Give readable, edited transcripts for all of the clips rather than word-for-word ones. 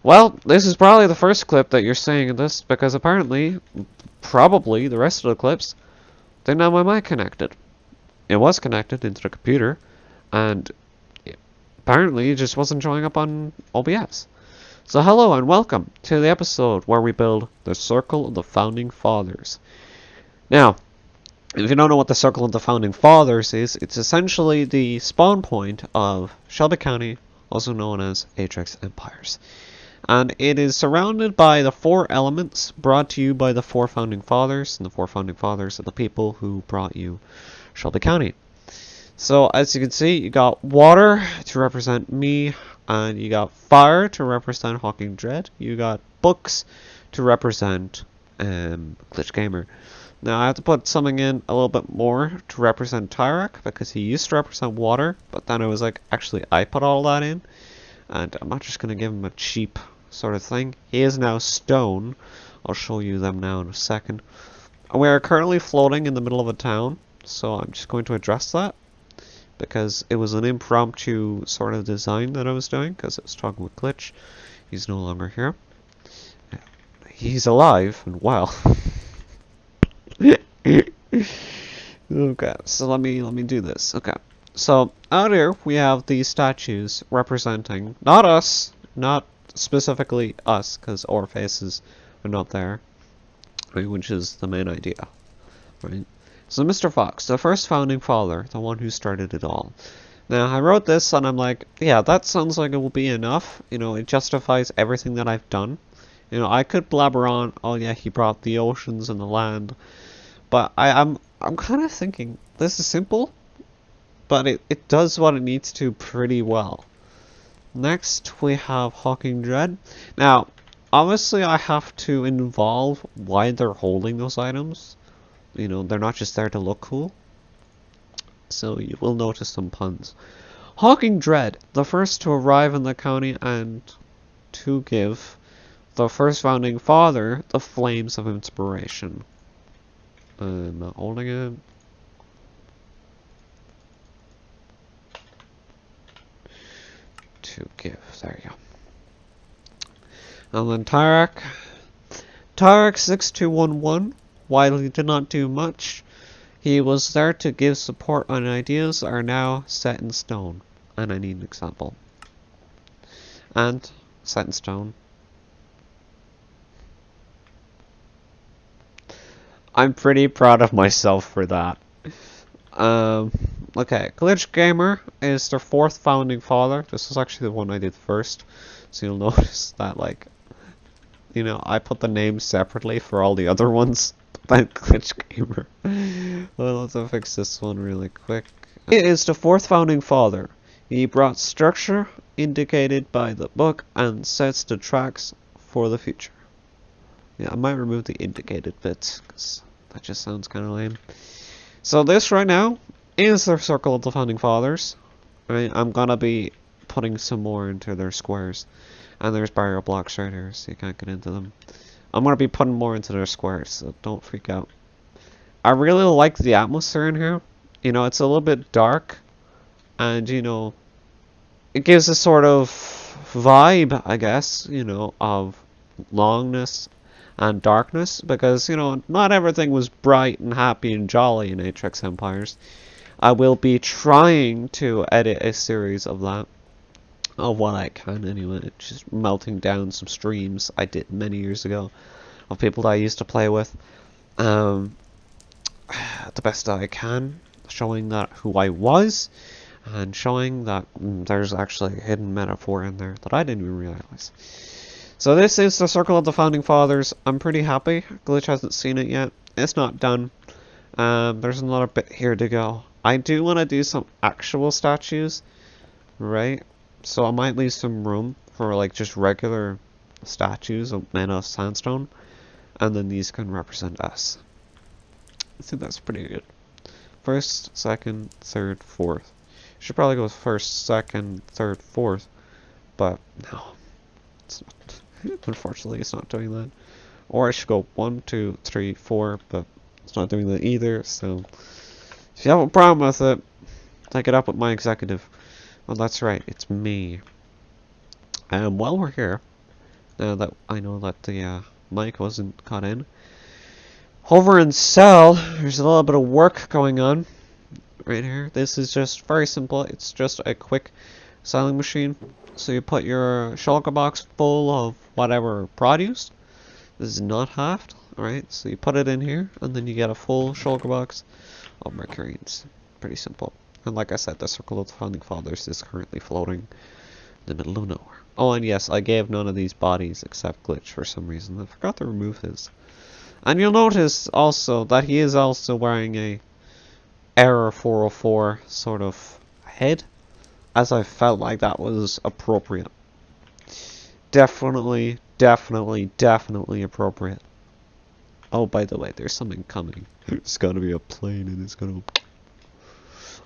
Well, this is probably the first clip that you're seeing in this, because apparently, probably the rest of the clips didn't have my mic connected. It was connected into the computer, and apparently it just wasn't showing up on OBS. So hello and welcome to the episode where we build the Circle of the Founding Fathers. Now, if you don't know what the Circle of the Founding Fathers is, it's essentially the spawn point of Shelby County, also known as Atrix Empires. And it is surrounded by the four elements brought to you by the four Founding Fathers, and the four Founding Fathers are the people who brought you Shelby County. So as you can see, you got water to represent me, and you got fire to represent Hawking Dread. You got books to represent Glitch Gamer. Now I have to put something in a little bit more to represent Tyrak, because he used to represent water, but then I was like, actually I put all that in, and I'm not just going to give him a cheap sort of thing. He is now stone. I'll show you them now in a second. We are currently floating in the middle of a town, so I'm just going to address that, because it was an impromptu sort of design that I was doing, because I was talking with Glitch. He's no longer here. He's alive and well. Okay, so let me do this. Okay, so out here we have these statues representing not us, not specifically us, because our faces are not there, right, which is the main idea, right? So Mr. Fox, the first founding father, the one who started it all. Now I wrote this and I'm like, yeah, that sounds like it will be enough. You know, it justifies everything that I've done. You know, I could blabber on, oh yeah, he brought the oceans and the land, but I'm kind of thinking this is simple, but it does what it needs to pretty well. Next we have Hawking Dread. Now, obviously I have to involve why they're holding those items. You know, they're not just there to look cool. So you will notice some puns. Hawking Dread, the first to arrive in the county and to give the first founding father the flames of inspiration. I'm not holding it. To give. There you go. And then Tyrak. Tyrak 6211. While he did not do much, he was there to give support on ideas are now set in stone. And I need an example. And set in stone. I'm pretty proud of myself for that. Okay, Glitch Gamer is their fourth founding father. This was actually the one I did first, so you'll notice that, like, you know, I put the names separately for all the other ones. Then Glitch Gamer. Well, let's fix this one really quick. He is the fourth founding father. He brought structure indicated by the book and sets the tracks for the future. Yeah, I might remove the indicated bits, because that just sounds kind of lame. So this right now is their Circle of the Founding Fathers. Right, I'm gonna be putting some more into their squares. And there's barrier blocks right here, so you can't get into them. I'm gonna be putting more into their squares, so don't freak out. I really like the atmosphere in here. You know, it's a little bit dark, and you know, it gives a sort of vibe, I guess, you know, of longness and darkness, because, you know, not everything was bright and happy and jolly in Atrix Empires. I will be trying to edit a series of that, of what I can anyway, just melting down some streams I did many years ago of people that I used to play with, the best that I can, showing that who I was, and showing that there's actually a hidden metaphor in there that I didn't even realize. So this is the Circle of the Founding Fathers. I'm pretty happy. Glitch hasn't seen it yet. It's not done. There's another bit here to go. I do want to do some actual statues, right? So I might leave some room for like just regular statues made of sandstone, and then these can represent us. I think that's pretty good. First, second, third, fourth. Should probably go with first, second, third, fourth, but no, it's not. Unfortunately, it's not doing that. Or I should go 1, 2, 3, 4, but it's not doing that either. So if you have a problem with it, take it up with my executive. Well, that's right, it's me. And while we're here, Now that I know that the mic wasn't cut in. Over in Cell, there's a little bit of work going on right here. This is just very simple. It's just a quick selling machine. So you put your shulker box full of whatever produce. This is not halved, alright? So you put it in here, and then you get a full shulker box of mercurians. Pretty simple. And like I said, the Circle of the Founding Fathers is currently floating in the middle of nowhere. Oh, and yes, I gave none of these bodies except Glitch for some reason. I forgot to remove his. And you'll notice also that he is also wearing a Error 404 sort of head, as I felt like that was appropriate. Definitely appropriate. Oh, by the way, there's something coming. It's gonna be a plane and it's gonna...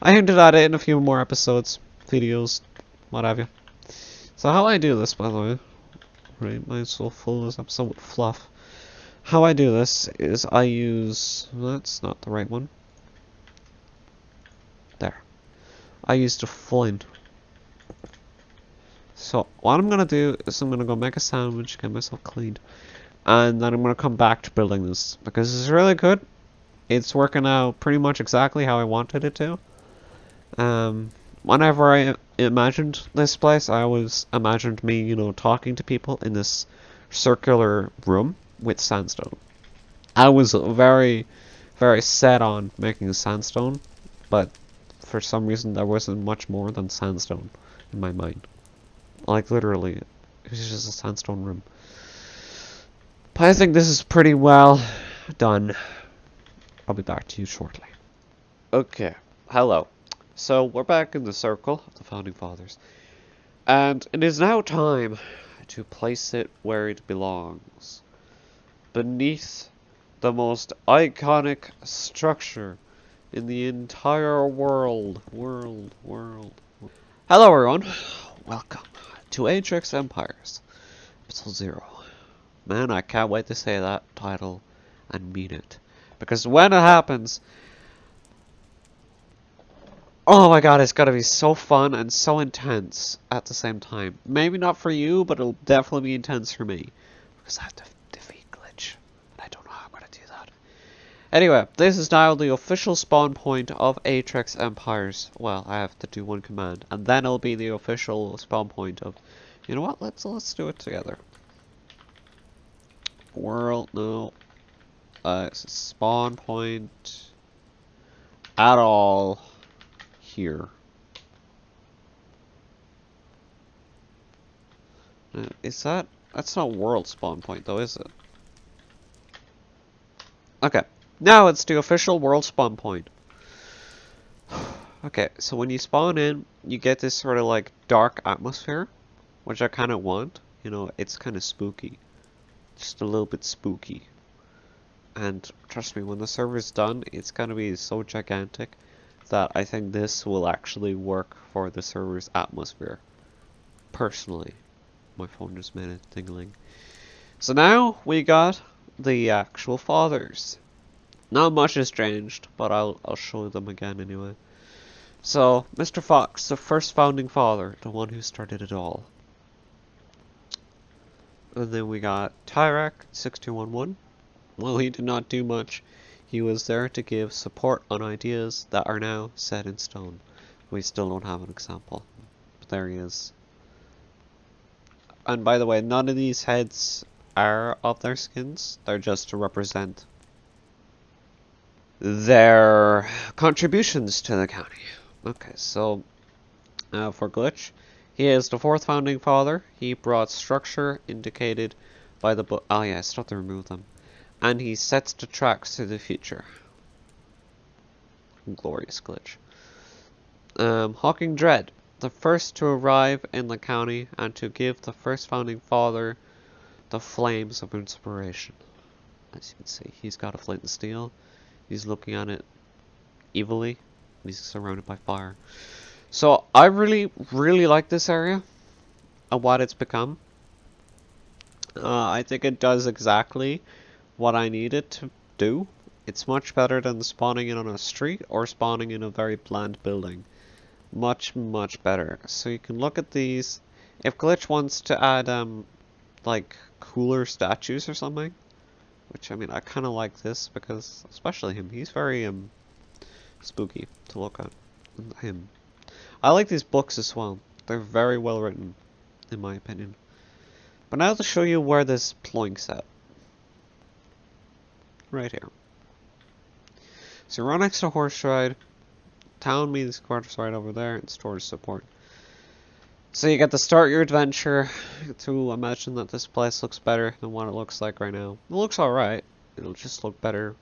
I hinted at it in a few more episodes, videos, what have you. So how I do this, by the way, right, might as well fill this episode with fluff. How I do this is I use... That's not the right one. There. I use the flint. So what I'm gonna do is I'm gonna go make a sandwich, get myself cleaned, and then I'm gonna come back to building this because it's really good. It's working out pretty much exactly how I wanted it to. Whenever I imagined this place, I always imagined me, you know, talking to people in this circular room with sandstone. I was very set on making sandstone, but for some reason there wasn't much more than sandstone in my mind. Like literally, it was just a sandstone room. But I think this is pretty well done. I'll be back to you shortly. Okay, hello. So we're back in the Circle of the Founding Fathers. And it is now time to place it where it belongs. Beneath the most iconic structure in the entire world. Hello everyone. Welcome to Atrix Empires, Episode 0. Man, I can't wait to say that title and mean it. Because when it happens, oh my god, it's gonna be so fun and so intense at the same time. Maybe not for you, but it'll definitely be intense for me. Because I have to defeat Glitch, and I don't know how I'm gonna do that. Anyway, this is now the official spawn point of Atrix Empires. Well, I have to do one command, and then it'll be the official spawn point of... You know what? Let's do it together. World, no. Spawn point at all here. Is that... That's not world spawn point though, is it? Okay. Now it's the official world spawn point. Okay, so when you spawn in, you get this sort of like dark atmosphere, which I kind of want. You know, it's kind of spooky. Just a little bit spooky. And trust me, when the server's done, it's gonna be so gigantic that I think this will actually work for the server's atmosphere. Personally. My phone just made a tingling. So now we got the actual fathers. Not much has changed, but I'll show them again anyway. So, Mr. Fox, the first founding father, the one who started it all. And then we got Tyrak 6211. Well, he did not do much. He was there to give support on ideas that are now set in stone. We still don't have an example. But there he is. And by the way, none of these heads are of their skins. They're just to represent their contributions to the county. Okay, so for Glitch, he is the fourth founding father. He brought structure indicated by the book. Oh yeah, I still have to remove them. And he sets the tracks to the future. Glorious Glitch. Hawking Dread, the first to arrive in the county and to give the first founding father the flames of inspiration. As you can see, he's got a flint and steel. He's looking at it evilly. He's surrounded by fire. So I really like this area and what it's become. I think it does exactly what I need it to do. It's much better than spawning in on a street or spawning in a very bland building. Much better. So you can look at these. If Glitch wants to add like cooler statues or something. Which, I mean, I kind of like this because, especially him, he's very spooky to look at. Him. I like these books as well. They're very well written, in my opinion. But now to show you where this ploinks at. Right here. So you're right next to horse ride. Town means quarters right over there, and storage support. So you get to start your adventure to imagine that this place looks better than what it looks like right now. It looks alright. It'll just look better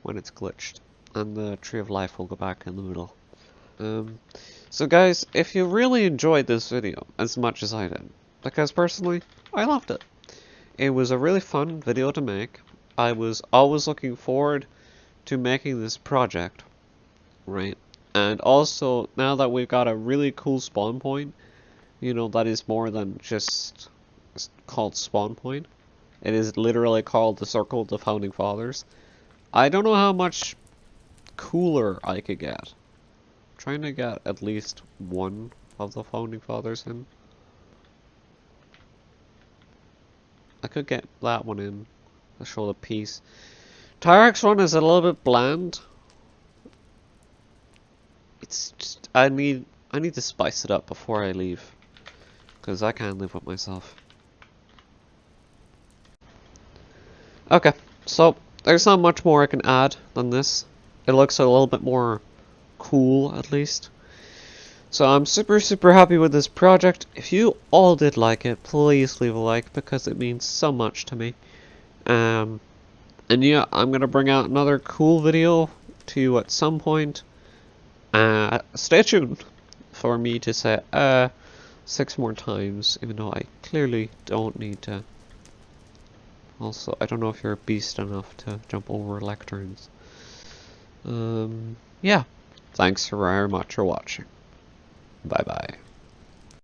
when it's glitched. And the tree of life will go back in the middle. So guys, if you really enjoyed this video as much as I did, because personally, I loved it. It was a really fun video to make. I was always looking forward to making this project, right? And also, now that we've got a really cool spawn point, you know, that is more than just called spawn point. It is literally called the Circle of the Founding Fathers. I don't know how much cooler I could get. I'm trying to get at least one of the Founding Fathers in. I could get that one in to show the piece. Tyrex one is a little bit bland. It's just I need to spice it up before I leave, because I can't live with myself. Okay, so there's not much more I can add than this. It looks a little bit more cool, at least. So I'm super happy with this project. If you all did like it, please leave a like, because it means so much to me. And yeah, I'm gonna bring out another cool video to you at some point. Stay tuned for me to say 6 more times, even though I clearly don't need to. Also, I don't know if you're a beast enough to jump over lecterns. Yeah, thanks very much for watching. Bye bye.